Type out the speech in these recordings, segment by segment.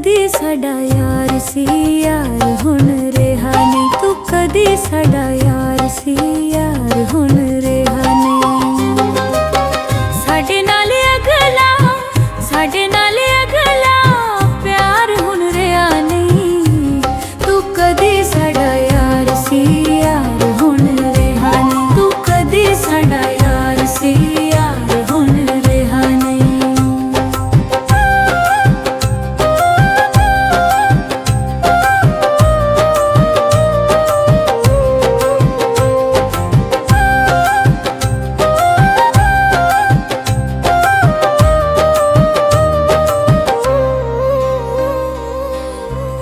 कदी साडा यार सी यार हुण रेहा नहीं। तू कदी साडा यार सी यार हुण रेहा नहीं। साडे नाल अगला प्यार हुण रेहा नहीं। तू कदी साडा यार सी यार हुण रेहा नहीं। तू कदी साडा यार सी यार हुण रेहा नहीं।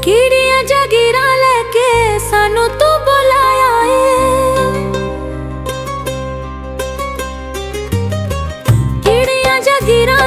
कीड़ियां जागीरां लैके सानू तू बुलाया है। कीड़ियां जागीरां